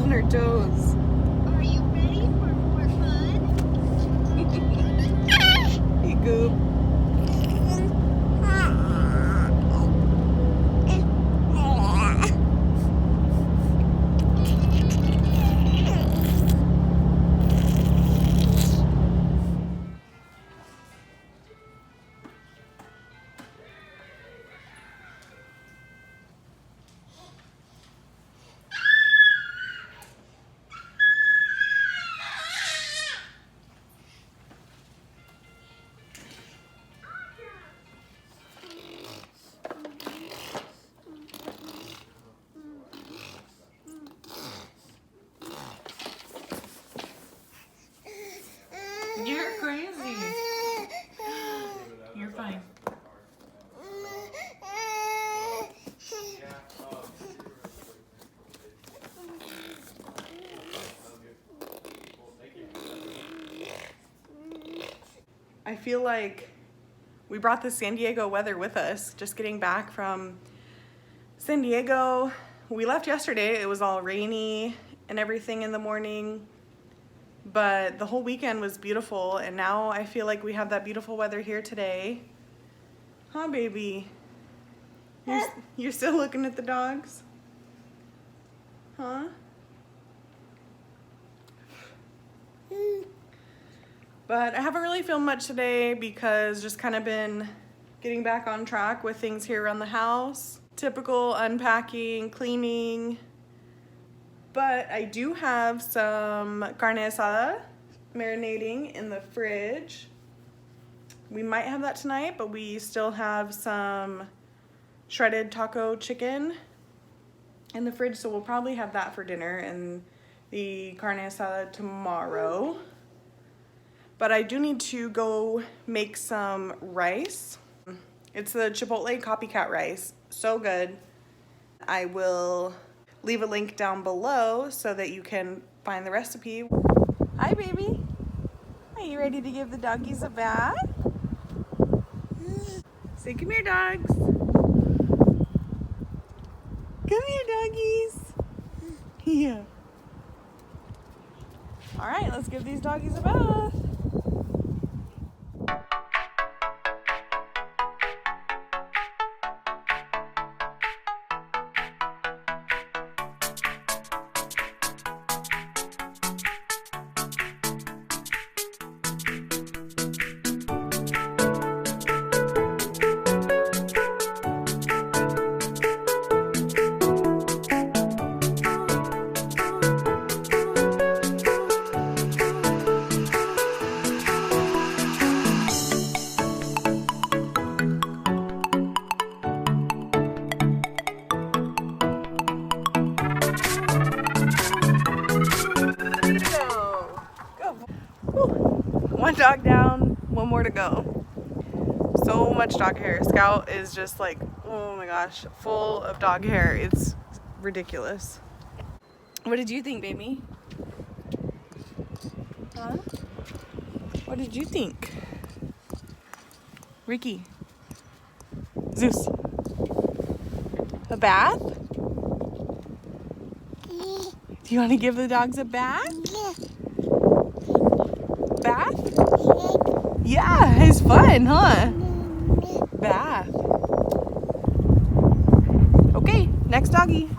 on her toes. Are you ready for more fun? Hey, Goop. You're crazy. You're fine. I feel like we brought the San Diego weather with us. Just getting back from San Diego. We left yesterday. It was all rainy and everything in the morning. But the whole weekend was beautiful, and now I feel like we have that beautiful weather here today. Huh, baby? You're still looking at the dogs? Huh? But I haven't really filmed much today because just kind of been getting back on track with things here around the house. Typical unpacking, cleaning. But I do have some carne asada marinating in the fridge. We might have that tonight, but we still have some shredded taco chicken in the fridge, so we'll probably have that for dinner and the carne asada tomorrow. But I do need to go make some rice. It's the Chipotle copycat rice. So good. I will leave a link down below so that you can find the recipe. Hi, baby. Are you ready to give the doggies a bath? Say, come here, dogs. Come here, doggies. Yeah. All right, let's give these doggies a bath. One dog down, one more to go. So much dog hair. Scout is just like, oh my gosh, full of dog hair. It's ridiculous. What did you think, baby? Huh? What did you think? Ricky. Zeus. A bath? Do you want to give the dogs a bath? Bath? Yeah, it's fun, huh? Bath. Okay, next doggy.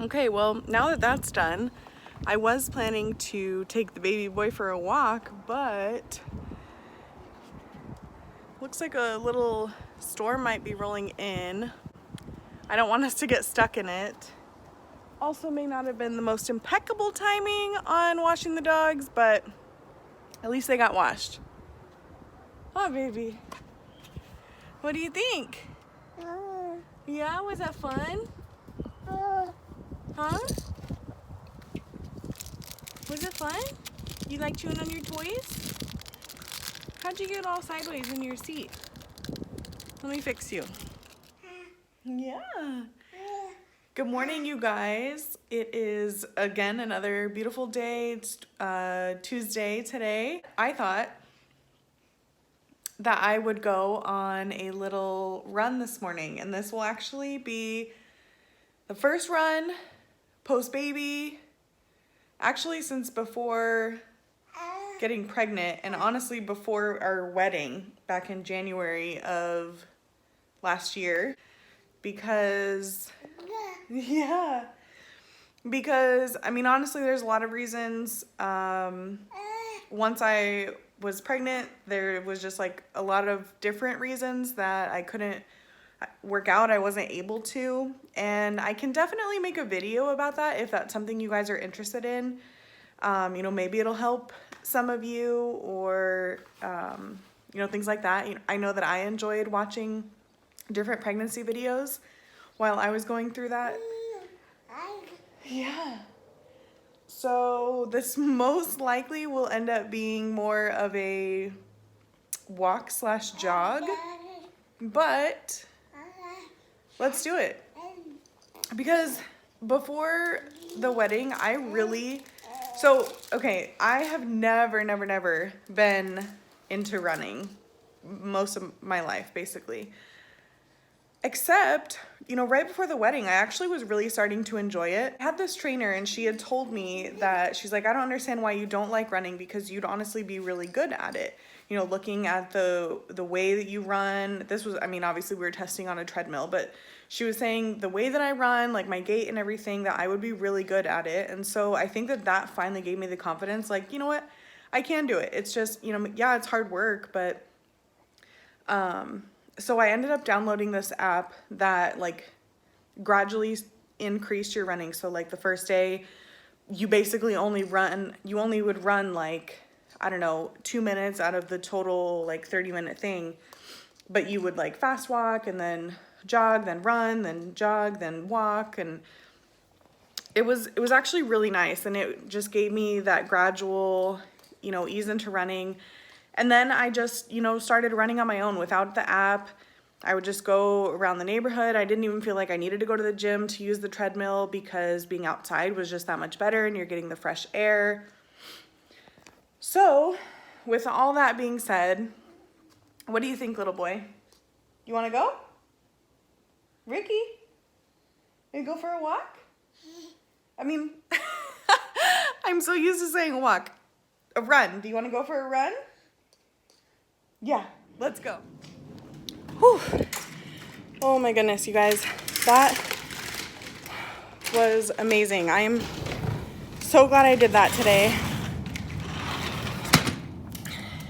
Okay, well, now that that's done, I was planning to take the baby boy for a walk, but looks like a little storm might be rolling in. I don't want us to get stuck in it. Also may not have been the most impeccable timing on washing the dogs, but at least they got washed. Oh, baby. What do you think? Yeah, was that fun? Huh? Was it fun? You like chewing on your toys? How'd you get all sideways in your seat? Let me fix you. Yeah. Good morning, you guys. It is again another beautiful day. It's Tuesday today. I thought that I would go on a little run this morning, and this will actually be the first run post-baby, actually since before getting pregnant, and honestly before our wedding back in January of last year, because I mean, honestly, there's a lot of reasons. Once I was pregnant, there was just like a lot of different reasons that I couldn't work out. I wasn't able to, and I can definitely make a video about that if that's something you guys are interested in. You know, maybe it'll help some of you, or you know, things like that. You know, I know that I enjoyed watching different pregnancy videos while I was going through that. Yeah. So this most likely will end up being more of a walk / jog, but let's do it. Because before the wedding, okay, I have never been into running most of my life, basically. Except, you know, right before the wedding, I actually was really starting to enjoy it. I had this trainer, and she had told me that, she's like, I don't understand why you don't like running, because you'd honestly be really good at it. You know, looking at the way that you run, this was, I mean, obviously we were testing on a treadmill, but she was saying the way that I run, like my gait and everything, that I would be really good at it. And so I think that finally gave me the confidence, like, you know what, I can do it. It's just, you know, yeah, it's hard work, but, so I ended up downloading this app that like gradually increased your running. So like the first day, you basically only would run like, I don't know, 2 minutes out of the total like 30-minute thing, but you would like fast walk and then jog, then run, then jog, then walk. And it was actually really nice. And it just gave me that gradual, you know, ease into running. And then I just, you know, started running on my own without the app. I would just go around the neighborhood. I didn't even feel like I needed to go to the gym to use the treadmill, because being outside was just that much better, and you're getting the fresh air. So, with all that being said, what do you think, little boy? You want to go? Ricky? You go for a walk? I mean, I'm so used to saying walk. A run. Do you want to go for a run? Yeah, let's go. Whew. Oh my goodness, you guys. That was amazing. I am so glad I did that today.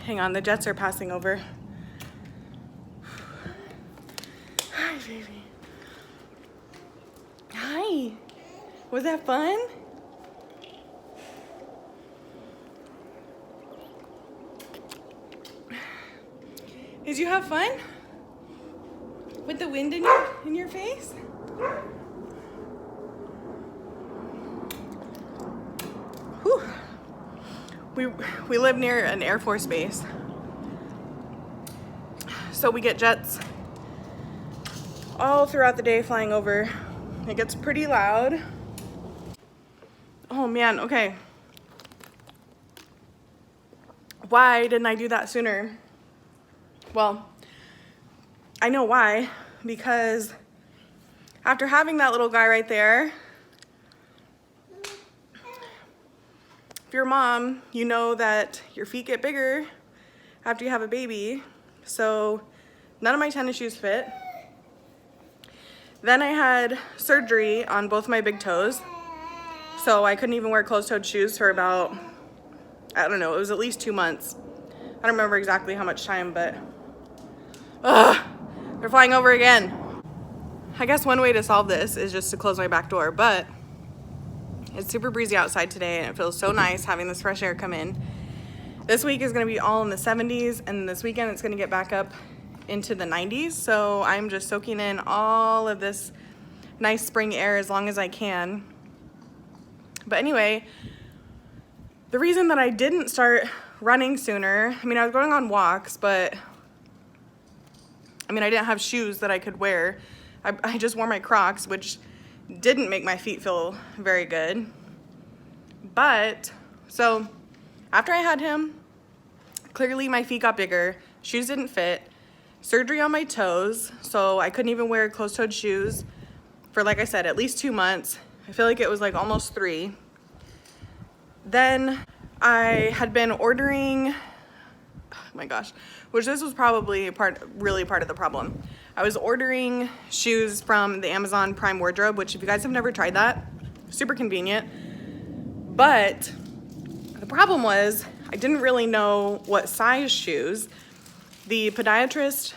Hang on, the jets are passing over. Hi, baby. Hi. Was that fun? Did you have fun? With the wind in your face? Whew. We live near an Air Force base, so we get jets all throughout the day flying over. It gets pretty loud. Oh man, okay. Why didn't I do that sooner? Well, I know why, because after having that little guy right there, if you're a mom, you know that your feet get bigger after you have a baby. So none of my tennis shoes fit. Then I had surgery on both my big toes, so I couldn't even wear closed-toed shoes for about, I don't know, it was at least 2 months. I don't remember exactly how much time, but they're flying over again. I guess one way to solve this is just to close my back door, but it's super breezy outside today, and it feels so nice having this fresh air come in. This week is gonna be all in the 70s, and this weekend it's gonna get back up into the 90s, so I'm just soaking in all of this nice spring air as long as I can. But anyway, the reason that I didn't start running sooner, I mean, I was going on walks, but I mean, I didn't have shoes that I could wear. I just wore my Crocs, which didn't make my feet feel very good. But, so after I had him, clearly my feet got bigger, shoes didn't fit, surgery on my toes, so I couldn't even wear closed-toed shoes for, like I said, at least 2 months. I feel like it was like almost 3. Then I had been ordering, oh my gosh, which this was probably really part of the problem. I was ordering shoes from the Amazon Prime wardrobe, which if you guys have never tried that, super convenient. But the problem was I didn't really know what size shoes. The podiatrist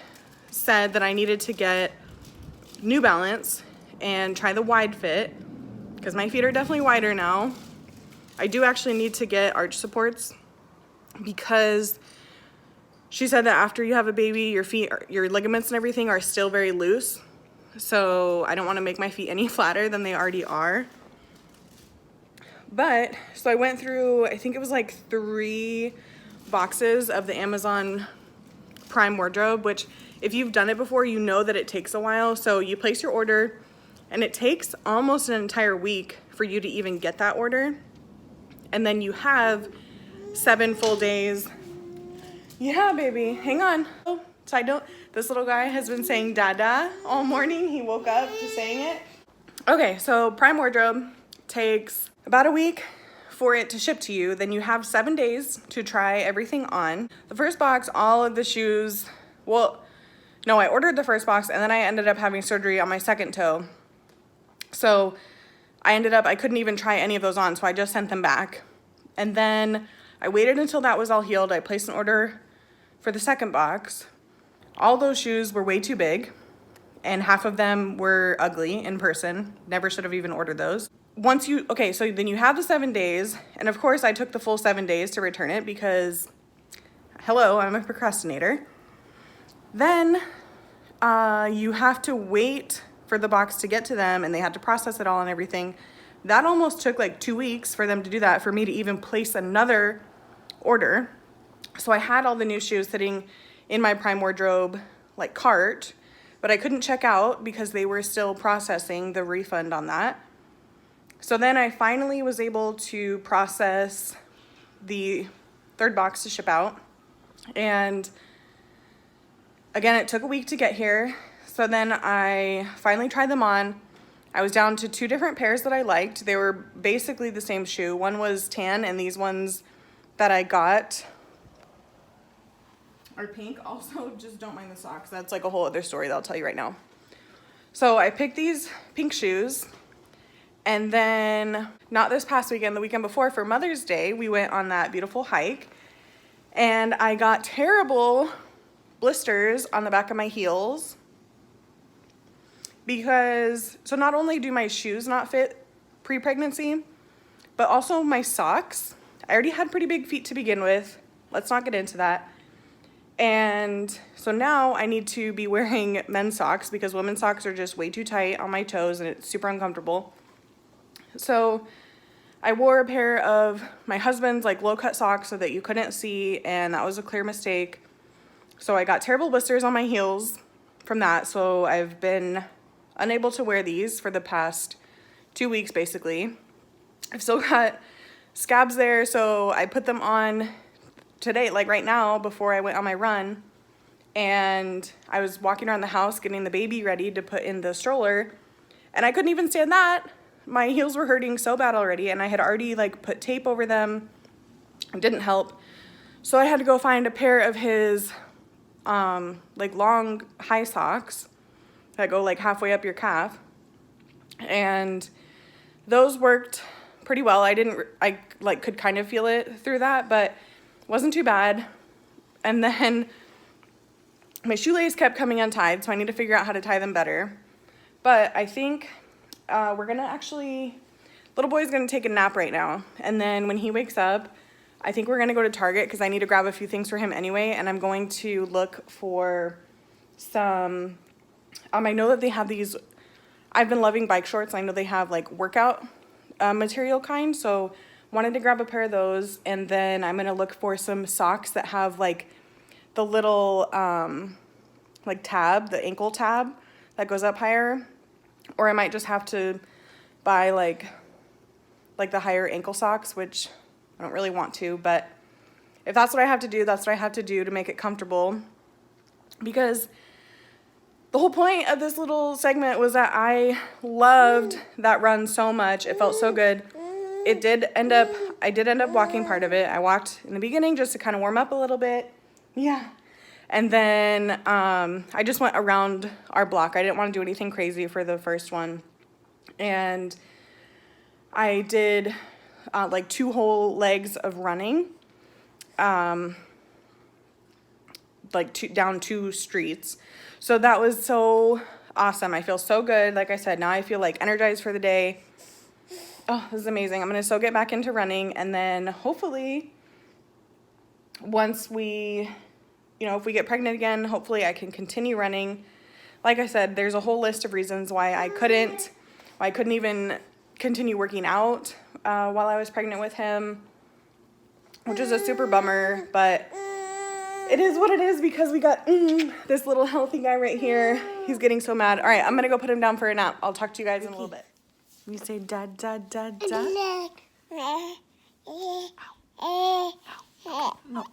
said that I needed to get New Balance and try the wide fit because my feet are definitely wider now. I do actually need to get arch supports because she said that after you have a baby, your feet, your ligaments and everything are still very loose. So I don't want to make my feet any flatter than they already are. But, so I went through, I think it was like 3 boxes of the Amazon Prime wardrobe, which if you've done it before, you know that it takes a while. So you place your order and it takes almost an entire week for you to even get that order. And then you have 7 full days. Yeah, baby, hang on. Oh, side note, this little guy has been saying dada all morning. He woke up to saying it. Okay, so Prime wardrobe takes about a week for it to ship to you. Then you have 7 days to try everything on. The first box, all of the shoes, well, no, I ordered the first box and then I ended up having surgery on my second toe. So I couldn't even try any of those on, so I just sent them back. And then I waited until that was all healed. I placed an order for the second box. All those shoes were way too big and half of them were ugly in person. Never should have even ordered those. Okay, so then you have the 7 days, and of course I took the full 7 days to return it because, hello, I'm a procrastinator. Then you have to wait for the box to get to them, and they had to process it all and everything. That almost took like 2 weeks for them to do that, for me to even place another order. So I had all the new shoes sitting in my Prime wardrobe like cart, but I couldn't check out because they were still processing the refund on that. So then I finally was able to process the third box to ship out. And again, it took a week to get here. So then I finally tried them on. I was down to 2 different pairs that I liked. They were basically the same shoe. One was tan and these ones that I got are pink. Also, just don't mind the socks. That's like a whole other story that I'll tell you right now. So I picked these pink shoes. And then, not this past weekend, the weekend before, for Mother's Day, we went on that beautiful hike. And I got terrible blisters on the back of my heels. Because, so not only do my shoes not fit pre-pregnancy, but also my socks. I already had pretty big feet to begin with. Let's not get into that. And so now I need to be wearing men's socks because women's socks are just way too tight on my toes and it's super uncomfortable. So I wore a pair of my husband's like low cut socks so that you couldn't see, and that was a clear mistake. So I got terrible blisters on my heels from that. So I've been unable to wear these for the past 2 weeks basically. I've still got scabs there, so I put them on today, like right now, before I went on my run. And I was walking around the house getting the baby ready to put in the stroller, and I couldn't even stand that. My heels were hurting so bad already, and I had already like put tape over them. It didn't help. So I had to go find a pair of his like long high socks that go like halfway up your calf. And those worked pretty well. I like could kind of feel it through that, but it wasn't too bad. And then my shoelace kept coming untied, so I need to figure out how to tie them better. But I think we're gonna actually, little boy's gonna take a nap right now. And then when he wakes up, I think we're gonna go to Target because I need to grab a few things for him anyway. And I'm going to look for some, I know that they have these, I've been loving bike shorts. I know they have like workout material kind, so wanted to grab a pair of those. And then I'm gonna look for some socks that have like the little like tab, the ankle tab that goes up higher, or I might just have to buy like the higher ankle socks, which I don't really want to, but if that's what I have to do, that's what I have to do to make it comfortable. Because the whole point of this little segment was that I loved that run so much. It felt so good. I did end up walking part of it. I walked in the beginning just to kind of warm up a little bit. Yeah. And then I just went around our block. I didn't want to do anything crazy for the first one. And I did like 2 whole legs of running, like down 2 streets. So that was so awesome. I feel so good. Like I said, now I feel like energized for the day. Oh, this is amazing. I'm going to so get back into running, and then hopefully once we, if we get pregnant again, hopefully I can continue running. Like I said, there's a whole list of reasons why I couldn't even continue working out while I was pregnant with him, which is a super bummer, but it is what it is because we got this little healthy guy right here. He's getting so mad. All right, I'm gonna go put him down for a nap. I'll talk to you guys in a little bit. You say dad, dad, dad, dad. No.